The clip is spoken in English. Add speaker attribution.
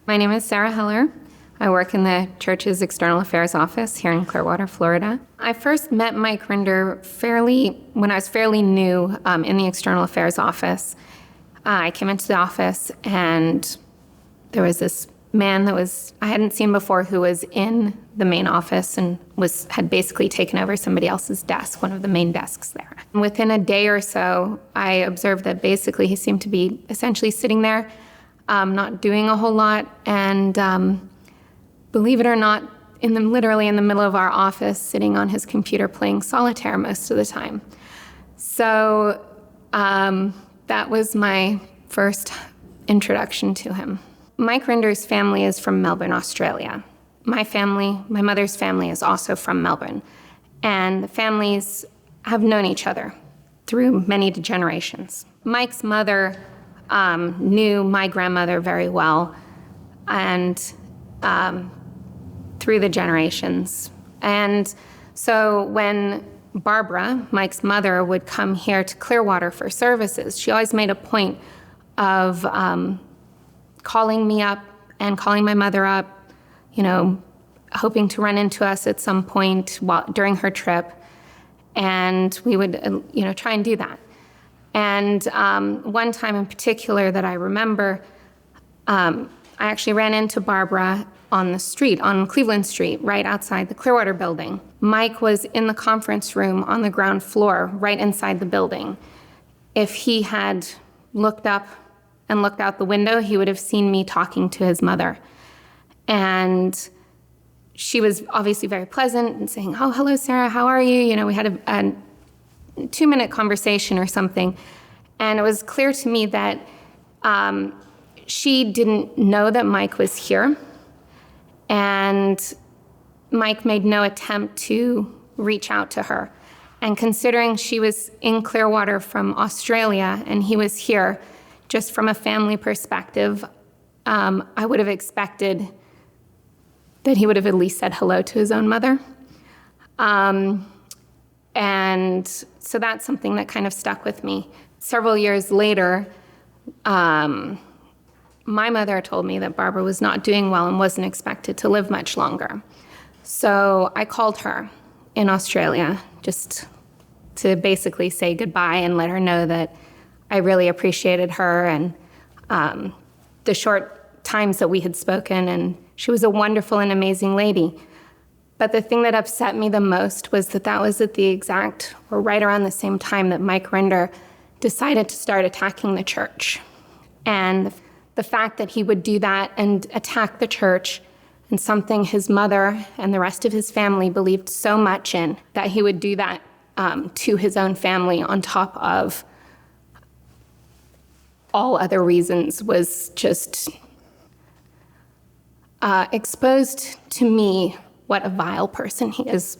Speaker 1: My name is Sarah Heller. I work in the church's external affairs office here in Clearwater, Florida. I first met Mike Rinder when I was fairly new in the external affairs office. I came into the office and there was this man I hadn't seen before, who was in the main office and had basically taken over somebody else's desk, one of the main desks there. Within a day or so, I observed that basically he seemed to be essentially sitting there, not doing a whole lot, and believe it or not, literally in the middle of our office, sitting on his computer playing solitaire most of the time. So that was my first introduction to him. Mike Rinder's family is from Melbourne, Australia. My mother's family is also from Melbourne. And the families have known each other through many generations. Mike's mother knew my grandmother very well, and through the generations. And so when Barbara, Mike's mother, would come here to Clearwater for services, she always made a point of calling me up and calling my mother up, hoping to run into us at some point during her trip. And we would, try and do that. And one time in particular that I remember, I actually ran into Barbara on the street, on Cleveland Street, right outside the Clearwater building. Mike was in the conference room on the ground floor, right inside the building. If he had looked up and looked out the window, he would have seen me talking to his mother. And she was obviously very pleasant and saying, "Oh, hello, Sarah, how are you?" We had a 2-minute conversation or something. And it was clear to me that she didn't know that Mike was here. And Mike made no attempt to reach out to her. And considering she was in Clearwater from Australia and he was here, just from a family perspective, I would have expected that he would have at least said hello to his own mother. And so that's something that kind of stuck with me. Several years later, my mother told me that Barbara was not doing well and wasn't expected to live much longer. So I called her in Australia just to basically say goodbye and let her know that I really appreciated her and the short times that we had spoken, and she was a wonderful and amazing lady. But the thing that upset me the most was that was at the exact, or right around the same time that Mike Rinder decided to start attacking the church. And the fact that he would do that and attack the church, and something his mother and the rest of his family believed so much in, that he would do that to his own family on top of all other reasons, was just exposed to me what a vile person he is.